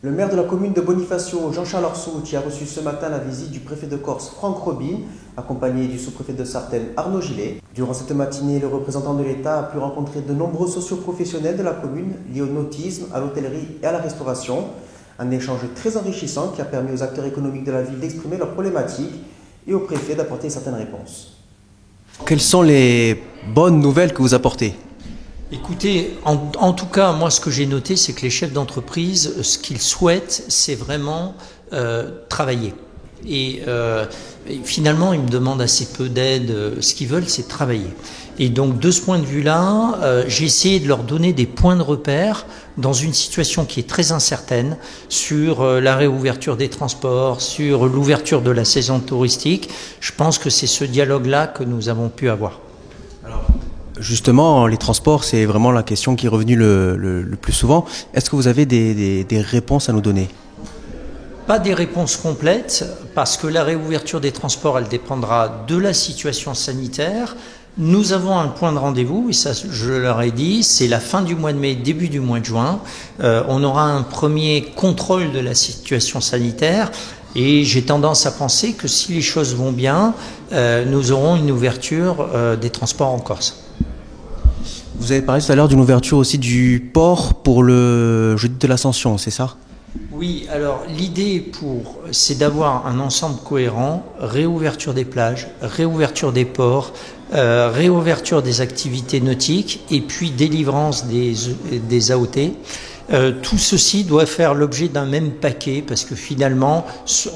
Le maire de la commune de Bonifacio, Jean-Charles Orsout, a reçu ce matin la visite du préfet de Corse, Franck Robin, accompagné du sous-préfet de Sartène, Arnaud Gillet. Durant cette matinée, le représentant de l'État a pu rencontrer de nombreux socioprofessionnels de la commune liés au nautisme, à l'hôtellerie et à la restauration. Un échange très enrichissant qui a permis aux acteurs économiques de la ville d'exprimer leurs problématiques et au préfet d'apporter certaines réponses. Quelles sont les bonnes nouvelles que vous apportez ? Écoutez, en tout cas, moi, ce que j'ai noté, c'est que les chefs d'entreprise, ce qu'ils souhaitent, c'est vraiment travailler. Et finalement, ils me demandent assez peu d'aide. Ce qu'ils veulent, c'est travailler. Et donc, de ce point de vue-là, j'ai essayé de leur donner des points de repère dans une situation qui est très incertaine sur la réouverture des transports, sur l'ouverture de la saison touristique. Je pense que c'est ce dialogue-là que nous avons pu avoir. Justement, les transports, c'est vraiment la question qui est revenue le plus souvent. Est-ce que vous avez des réponses à nous donner ? Pas des réponses complètes, parce que la réouverture des transports, elle dépendra de la situation sanitaire. Nous avons un point de rendez-vous, et ça je leur ai dit, c'est la fin du mois de mai, début du mois de juin. On aura un premier contrôle de la situation sanitaire. Et j'ai tendance à penser que si les choses vont bien, nous aurons une ouverture des transports en Corse. Vous avez parlé tout à l'heure d'une ouverture aussi du port pour le jeudi de l'Ascension, c'est ça ? Oui, alors l'idée c'est d'avoir un ensemble cohérent, réouverture des plages, réouverture des ports, réouverture des activités nautiques et puis délivrance des AOT. Tout ceci doit faire l'objet d'un même paquet parce que finalement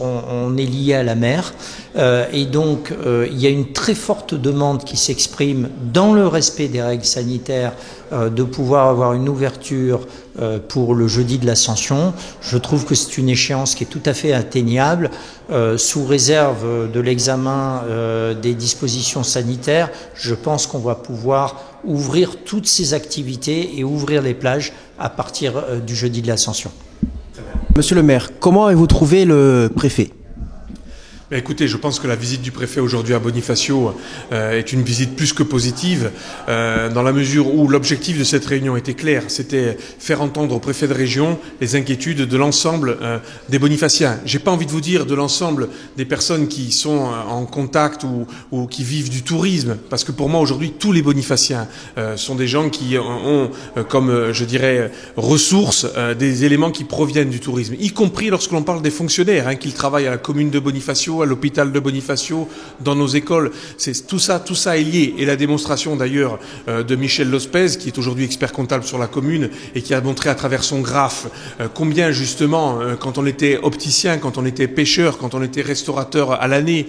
on est lié à la mer et donc il y a une très forte demande qui s'exprime dans le respect des règles sanitaires de pouvoir avoir une ouverture pour le jeudi de l'Ascension. Je trouve que c'est une échéance qui est tout à fait atteignable sous réserve de l'examen des dispositions sanitaires. Je pense qu'on va pouvoir ouvrir toutes ces activités et ouvrir les plages à partir du jeudi de l'Ascension. Monsieur le maire, comment avez-vous trouvé le préfet ? Écoutez, je pense que la visite du préfet aujourd'hui à Bonifacio est une visite plus que positive, dans la mesure où l'objectif de cette réunion était clair, c'était faire entendre au préfet de région les inquiétudes de l'ensemble des Bonifaciens. J'ai pas envie de vous dire de l'ensemble des personnes qui sont en contact ou qui vivent du tourisme, parce que pour moi aujourd'hui tous les Bonifaciens sont des gens qui ont comme je dirais ressources des éléments qui proviennent du tourisme, y compris lorsque l'on parle des fonctionnaires qu'ils travaillent à la commune de Bonifacio, à l'hôpital de Bonifacio, dans nos écoles. Tout ça est lié. Et la démonstration d'ailleurs de Michel Lospez, qui est aujourd'hui expert comptable sur la commune et qui a montré à travers son graphe combien justement, quand on était opticien, quand on était pêcheur, quand on était restaurateur à l'année,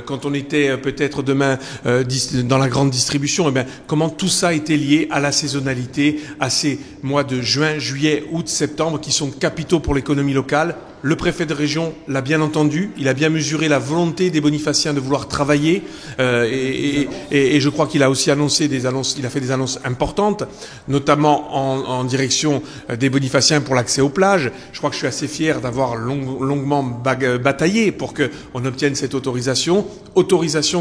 quand on était peut-être demain dans la grande distribution, comment tout ça était lié à la saisonnalité, à ces mois de juin, juillet, août, septembre qui sont capitaux pour l'économie locale. Le préfet de région l'a bien entendu, il a bien mesuré la volonté des Bonifaciens de vouloir travailler et je crois qu'il a aussi il a fait des annonces importantes, notamment en direction des Bonifaciens pour l'accès aux plages. Je crois que je suis assez fier d'avoir longuement bataillé pour qu'on obtienne cette autorisation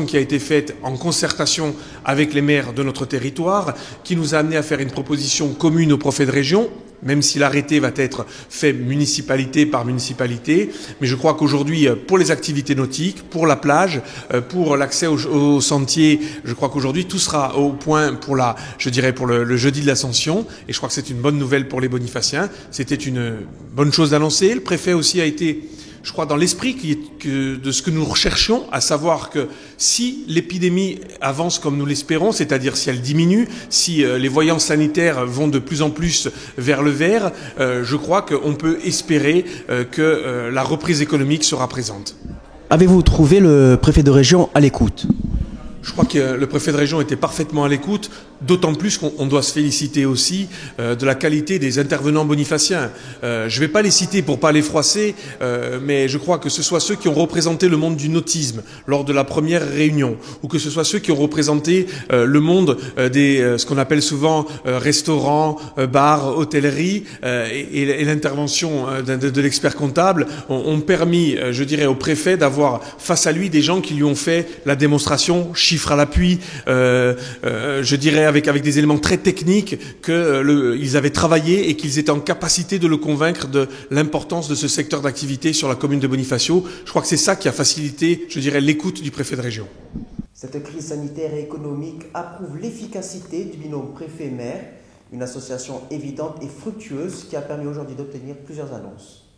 qui a été faite en concertation avec les maires de notre territoire, qui nous a amené à faire une proposition commune au préfet de région, même si l'arrêté va être fait municipalité par municipalité. Mais je crois qu'aujourd'hui, pour les activités nautiques, pour la plage, pour l'accès aux sentiers, je crois qu'aujourd'hui, tout sera au point pour le jeudi de l'Ascension. Et je crois que c'est une bonne nouvelle pour les Bonifaciens. C'était une bonne chose d'annoncer. Le préfet aussi a été, je crois, dans l'esprit de ce que nous recherchions, à savoir que si l'épidémie avance comme nous l'espérons, c'est-à-dire si elle diminue, si les voyances sanitaires vont de plus en plus vers le vert, je crois qu'on peut espérer que la reprise économique sera présente. Avez-vous trouvé le préfet de région à l'écoute ? Je crois que le préfet de région était parfaitement à l'écoute, d'autant plus qu'on doit se féliciter aussi de la qualité des intervenants bonifaciens. Je ne vais pas les citer pour pas les froisser, mais je crois que ce soit ceux qui ont représenté le monde du nautisme lors de la première réunion, ou que ce soit ceux qui ont représenté le monde ce qu'on appelle souvent restaurants, bars, hôtellerie, et l'intervention de l'expert comptable ont permis, je dirais, au préfet d'avoir face à lui des gens qui lui ont fait la démonstration chiffres à l'appui, je dirais avec des éléments très techniques qu'ils avaient travaillé et qu'ils étaient en capacité de le convaincre de l'importance de ce secteur d'activité sur la commune de Bonifacio. Je crois que c'est ça qui a facilité, je dirais, l'écoute du préfet de région. Cette crise sanitaire et économique approuve l'efficacité du binôme préfet-maire, une association évidente et fructueuse qui a permis aujourd'hui d'obtenir plusieurs annonces.